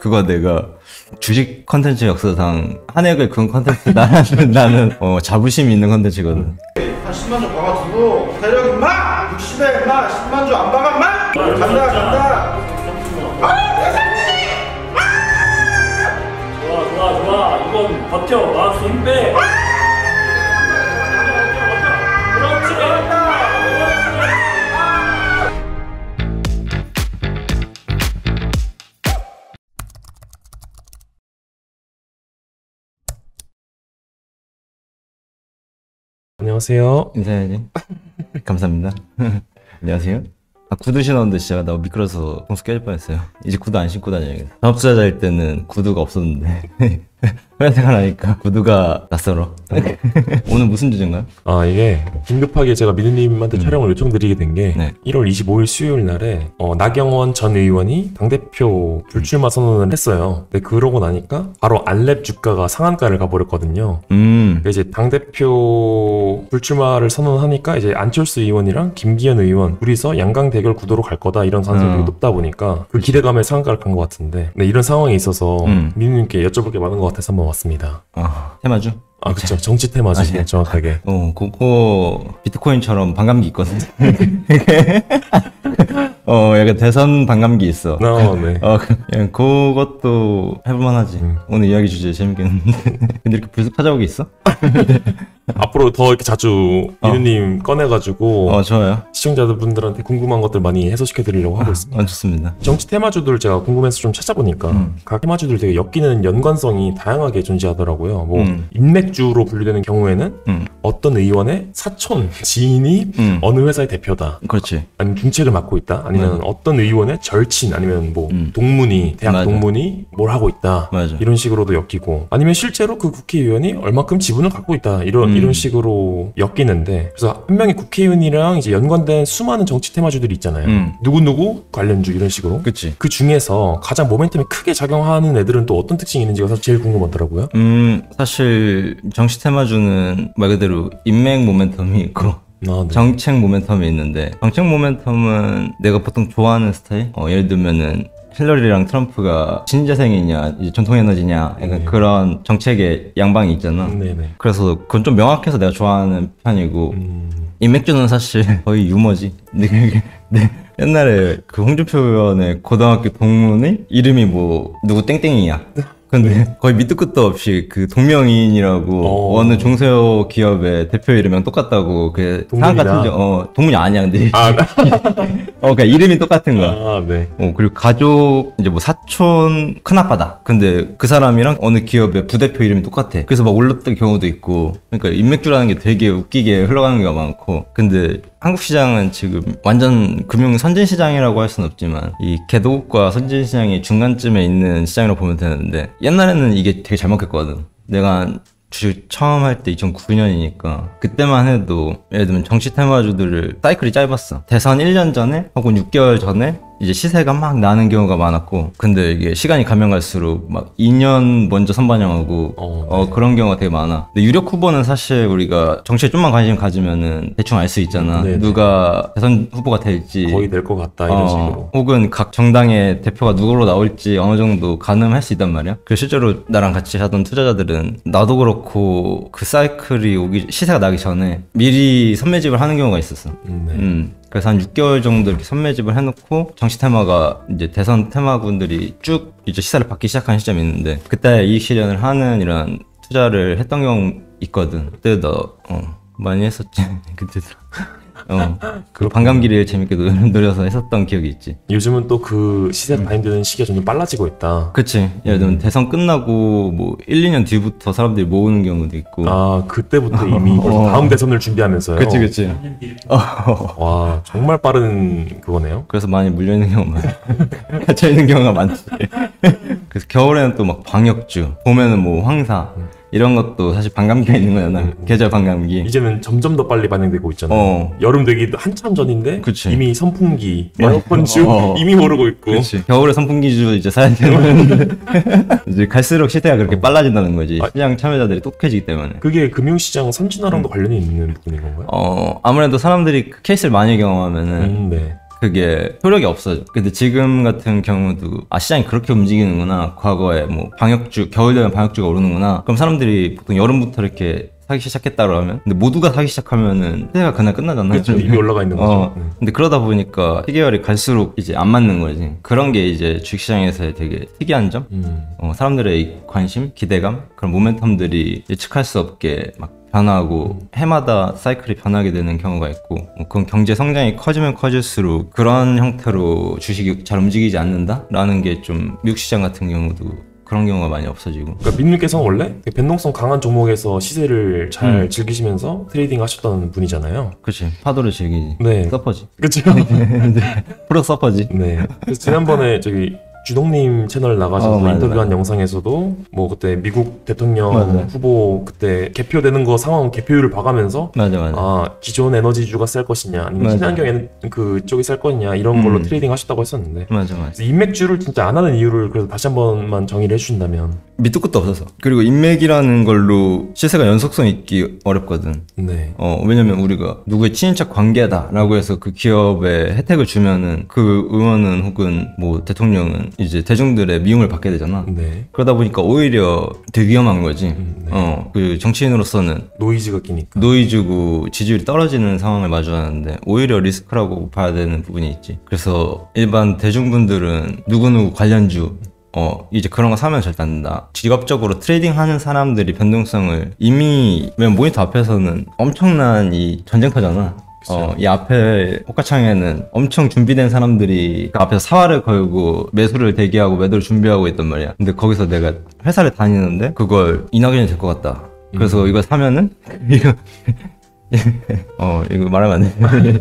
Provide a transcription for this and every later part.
그거 내가 주식 컨텐츠 역사상 한 획을 그은 컨텐츠 나는 자부심이 있는 컨텐츠거든. 한 10만주 박아두고 대략 임마! 60에 임마! 10만주 안 박아 임마! 간다! 좋아 이건 버텨. 마우스 힘 빼. 안녕하세요. 인사해야지. 감사합니다. 안녕하세요. 구두 신었는데 진짜 나 미끄러서 공수 깨질 뻔했어요. 이제 구두 안 신고 다녀야겠다. 전업투자자일 때는 구두가 없었는데 회사생활 하니까 구두가 낯설어. 오늘 무슨 주제인가요? 이게 긴급하게 제가 미드님한테 촬영을 요청드리게 된 게 네. 1월 25일 수요일 날에 나경원 전 의원이 당대표 불출마 선언을 했어요. 근데 그러고 나니까 바로 안랩 주가가 상한가를 가버렸거든요. 이제 당대표 불출마를 선언하니까 이제 안철수 의원이랑 김기현 의원 둘이서 양강 대결 구도로 갈 거다 이런 가능성이 되게 높다 보니까 그 기대감에 상한가를 간 것 같은데 이런 상황에 있어서 미드님께 여쭤볼 게 많은 것 같아서 한번 왔습니다. 테마주? 그쵸. 정치 테마죠. 네. 정확하게. 그거 비트코인처럼 반감기 있거든. 약간 대선 반감기 있어. 네. 그냥 그것도 해볼만하지. 오늘 이야기 주제 재밌겠는데. 근데 이렇게 불쑥 찾아오기 있어? 앞으로 더 이렇게 자주 미드님 꺼내가지고 좋아요. 시청자분들한테 궁금한 것들 많이 해소시켜드리려고 하고 있습니다. 좋습니다. 정치 테마주들 제가 궁금해서 좀 찾아보니까 각 테마주들 되게 엮이는 연관성이 다양하게 존재하더라고요. 뭐 인맥주로 분류되는 경우에는 어떤 의원의 사촌, 지인이 어느 회사의 대표다. 그렇지. 아니면 중책을 맡고 있다. 아니면 어떤 의원의 절친, 아니면 뭐 동문이, 대학 맞아. 동문이 뭘 하고 있다. 맞아. 이런 식으로도 엮이고, 아니면 실제로 그 국회의원이 얼마큼 지분을 갖고 있다. 이런 식으로 엮이는데, 그래서 한 명의 국회의원이랑 이제 연관된 수많은 정치 테마주들이 있잖아요. 누구누구 관련주 이런 식으로. 그치. 그 중에서 가장 모멘텀이 크게 작용하는 애들은 또 어떤 특징이 있는지가 사실 제일 궁금하더라고요. 사실 정치 테마주는 말 그대로 인맥 모멘텀이 있고 네. 정책 모멘텀이 있는데, 정책 모멘텀은 내가 보통 좋아하는 스타일? 예를 들면은 힐러리랑 트럼프가 신재생이냐 이제 전통에너지냐 약간 그런 정책의 양방이 있잖아. 네네. 그래서 그건 좀 명확해서 내가 좋아하는 편이고, 인맥주는 사실 거의 유머지. 근데 옛날에 그 홍준표 의원의 고등학교 동문이 이름이 뭐 누구 땡땡이야. 근데 거의 밑도 끝도 없이 그 동명이인이라고 어느 중소기업 기업의 대표 이름이랑 똑같다고 그 상한 같은 동문이 아니야. 근데 그러니까 이름이 똑같은 거야. 네. 그리고 가족 이제 뭐 사촌 큰아빠다. 근데 그 사람이랑 어느 기업의 부대표 이름이 똑같아. 그래서 막 올랐던 경우도 있고. 그러니까 인맥주라는 게 되게 웃기게 흘러가는 경우가 많고. 근데 한국 시장은 지금 완전 금융 선진시장이라고 할 수는 없지만 이 개도국과 선진시장의 중간쯤에 있는 시장이라고 보면 되는데, 옛날에는 이게 되게 잘 먹혔거든. 내가 주식 처음 할 때 2009년이니까 그때만 해도 예를 들면 정치 테마주들을 사이클이 짧았어. 대선 1년 전에 혹은 6개월 전에 이제 시세가 막 나는 경우가 많았고, 근데 이게 시간이 가면 갈수록 막 2년 먼저 선반영하고 그런 경우가 되게 많아. 근데 유력 후보는 사실 우리가 정치에 좀만 관심 가지면은 대충 알 수 있잖아. 네네. 누가 대선 후보가 될지 거의 될 것 같다 이런 식으로. 혹은 각 정당의 대표가 누구로 나올지 어느 정도 가늠할 수 있단 말이야. 그래서 실제로 나랑 같이 하던 투자자들은 나도 그렇고 그 사이클이 시세가 나기 전에 미리 선매집을 하는 경우가 있었어. 그래서 한 6개월 정도 이렇게 선매집을 해놓고 정치 테마가 이제 대선 테마군들이 쭉 이제 시세를 받기 시작한 시점이 있는데, 그때 이익 실현을 하는 이런 투자를 했던 경우 있거든. 그때도 많이 했었지. 그때도. 그 반감기를 재밌게 노려서 했었던 기억이 있지. 요즘은 또 그 시세 반영되는 시기가 점점 빨라지고 있다. 그치. 예를 들면 대선 끝나고 뭐 1, 2년 뒤부터 사람들이 모으는 경우도 있고. 그때부터 이미 다음 대선을 준비하면서요. 그치. 와, 정말 빠른 그거네요. 그래서 많이 물려있는 경우가 많아. 갇혀있는 경우가 많지. 그래서 겨울에는 또 막 방역주, 봄에는 뭐 황사, 이런 것도 사실 반감기가 있는 거잖아. 계절 반감기. 이제는 점점 더 빨리 반영되고 있잖아요. 여름 되기 한참 전인데 그치. 이미 선풍기, 에어컨주 이미 오르고 있고. 그치. 겨울에 선풍기주 이제 사야 되는데 이제 갈수록 시대가 그렇게 빨라진다는 거지. 시장 참여자들이 똑똑해지기 때문에. 그게 금융시장 선진화랑도 관련이 있는 부분인 건가요? 아무래도 사람들이 그 케이스를 많이 경험하면은 네. 그게 효력이 없어져. 근데 지금 같은 경우도 시장이 그렇게 움직이는구나. 과거에 뭐 방역주, 겨울 되면 방역주가 오르는구나. 그럼 사람들이 보통 여름부터 이렇게 사기 시작했다고 하면, 근데 모두가 사기 시작하면은 시세가 그날 끝나잖아. 그렇죠. 이미 올라가 있는 거죠. 근데 그러다 보니까 시계열이 갈수록 이제 안 맞는 거지. 그런 게 이제 주식시장에서의 되게 특이한 점? 사람들의 관심, 기대감, 그런 모멘텀들이 예측할 수 없게 막 변하고 해마다 사이클이 변하게 되는 경우가 있고, 그건 경제 성장이 커지면 커질수록 그런 형태로 주식이 잘 움직이지 않는다라는 게 좀 미국 시장 같은 경우도 그런 경우가 많이 없어지고. 그러니까 민님께서는 원래 변동성 강한 종목에서 시세를 잘 즐기시면서 트레이딩 하셨던 분이잖아요. 그치. 파도를 즐기지. 네. 서퍼지. 그렇죠. 프로 서퍼지. 네. 그래서 지난번에 저기 주동님 채널 나가셔서 맞아. 인터뷰한 영상에서도 뭐 그때 미국 대통령 맞아. 후보 그때 개표되는 거 상황 개표율을 봐가면서 맞아. 기존 에너지주가 쌀 것이냐 아니면 맞아. 친환경 그쪽이 쌀 것이냐 이런 걸로 트레이딩 하셨다고 했었는데, 맞아. 그래서 인맥주를 진짜 안 하는 이유를 그래서 다시 한 번만 정의를 해주신다면. 밑도 끝도 없어서. 그리고 인맥이라는 걸로 시세가 연속성 있기 어렵거든. 네. 왜냐면 우리가 누구의 친인척 관계다라고 해서 그 기업에 혜택을 주면은 그 의원은 혹은 뭐 대통령은 이제 대중들의 미움을 받게 되잖아. 네. 그러다 보니까 오히려 되게 위험한 거지. 네. 그 정치인으로서는 노이즈가 끼니까. 노이즈고 지지율이 떨어지는 상황을 마주하는데 오히려 리스크라고 봐야 되는 부분이 있지. 그래서 일반 대중분들은 누구누구 관련주 이제 그런 거 사면 절대 안 된다. 직업적으로 트레이딩 하는 사람들이 변동성을 이미, 왜냐면 모니터 앞에서는 엄청난 이 전쟁터잖아. 이 앞에 호가창에는 엄청 준비된 사람들이 그 앞에서 사활을 걸고 매수를 대기하고 매도를 준비하고 있단 말이야. 근데 거기서 내가 회사를 다니는데 그걸 이낙연이 될 것 같다. 그래서 이걸 사면은 이거 이거 말하면 안 돼.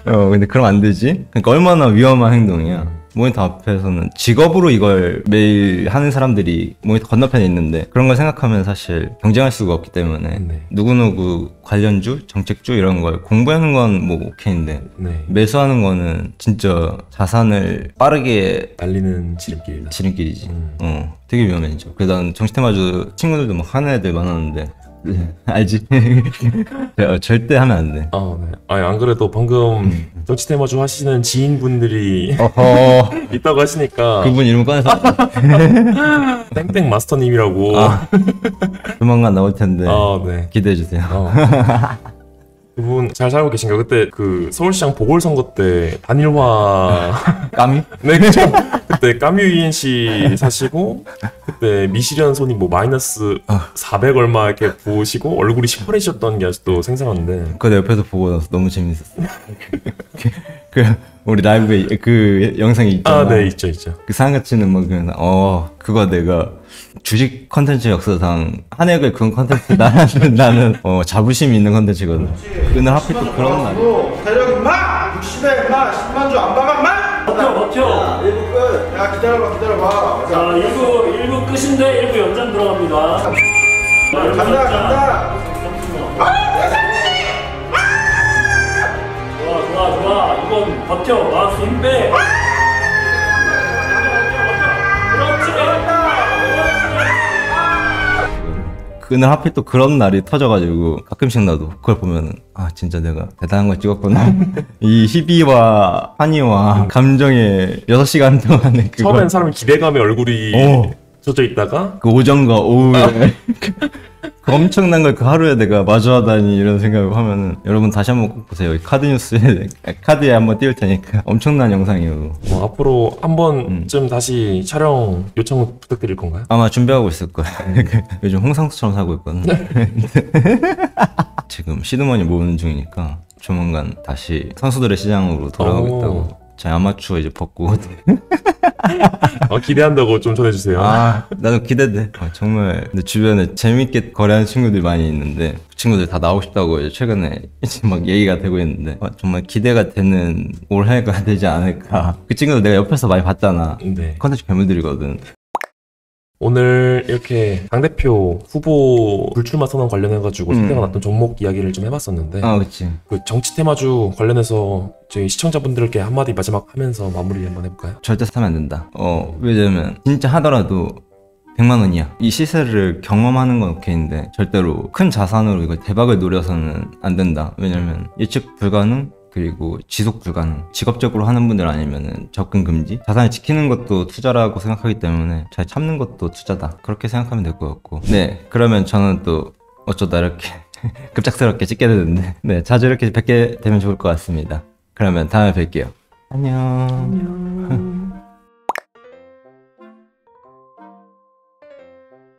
근데 그러면 안 되지. 그러니까 얼마나 위험한 행동이야. 모니터 앞에서는 직업으로 이걸 매일 하는 사람들이 모니터 건너편에 있는데 그런 걸 생각하면 사실 경쟁할 수가 없기 때문에 누구누구 관련주, 정책주 이런 걸 공부하는 건 뭐 오케이인데 매수하는 거는 진짜 자산을 빠르게 날리는 지름길이다. 지름길이지. 되게 위험해 진짜. 그래서 난 정치테마주 친구들도 막 하는 애들 많았는데 알지? 절대 하면 안 돼. 네. 안 그래도 방금 정치테마주 하시는 지인분들이 있다고 하시니까 그분 이름 꺼내서 땡땡 마스터님이라고 조만간 나올 텐데 네. 기대해 주세요. 그분 잘 살고 계신가요? 그때 그 서울시장 보궐선거 때 단일화 까미? 네, 그쵸. 그때 까뮤 ENC 사시고 그때 미시리안 손이 뭐 마이너스 400 얼마 이렇게 보시고 얼굴이 시퍼레지셨던 게 아직도 생생한데. 그거 옆에서 보고 나서 너무 재밌었어. 우리 라이브에 그 영상이 있잖아. 네, 있죠. 그 상가치는 뭐 그냥 그거 내가 주식 컨텐츠 역사상 한획을 그은 컨텐츠다. 나는 자부심이 있는 컨텐츠거든. 근데 하필 또 그런 날. 대략 임마! 60에 임마! 10만 주 안 박아 임마! 버텨. 1부 끝! 야 기다려봐. 자, 1부 끝인데 1부 연장 들어갑니다. 간다! 좋아. 이건 버텨. 마우스 힘 빼. 그날 하필 또 그런 날이 터져가지고 가끔씩 나도 그걸 보면은 진짜 내가 대단한 걸 찍었구나. 이 희비와 환희와 감정의 6시간 동안에 그거 처음엔 사람이 기대감에 얼굴이 젖어 있다가 그 오전과 오후에 그 엄청난 걸 그 하루에 내가 마주하다니 이런 생각을 하면은 여러분 다시 한번 꼭 보세요. 카드 뉴스에 카드에 한번 띄울 테니까 엄청난 영상이에요. 앞으로 한 번쯤 다시 촬영 요청 부탁드릴 건가요? 아마 준비하고 있을 거야. 요즘 홍상수처럼 살고 있거든. 지금 시드머니 모으는 중이니까 조만간 다시 선수들의 시장으로 돌아가고 있다고. 제 아마추어 이제 벗고 기대한다고 좀 전해주세요. 나도 기대돼. 정말 근데 주변에 재밌게 거래하는 친구들이 많이 있는데 그 친구들 다 나오고 싶다고 이제 최근에 이제 막 얘기가 되고 있는데 정말 기대가 되는 올해가 되지 않을까. 그 친구들 내가 옆에서 많이 봤잖아. 컨텐츠 괴물들이거든. 오늘 이렇게 당대표 후보 불출마 선언 관련해가지고 상대가 났던 종목 이야기를 좀 해봤었는데 그치. 그 정치 테마주 관련해서 저희 시청자분들께 한마디 마지막 하면서 마무리 한번 해볼까요? 절대 사면 안 된다. 왜냐면 진짜 하더라도 100만 원이야. 이 시세를 경험하는 건 오케이인데 절대로 큰 자산으로 이걸 대박을 노려서는 안 된다. 왜냐면 예측 불가능, 그리고 지속 불가능. 직업적으로 하는 분들 아니면은 접근 금지. 자산을 지키는 것도 투자라고 생각하기 때문에 잘 참는 것도 투자다. 그렇게 생각하면 될 것 같고. 네, 그러면 저는 또 어쩌다 이렇게 급작스럽게 찍게 되는데, 네, 자주 이렇게 뵙게 되면 좋을 것 같습니다. 그러면 다음에 뵐게요. 안녕.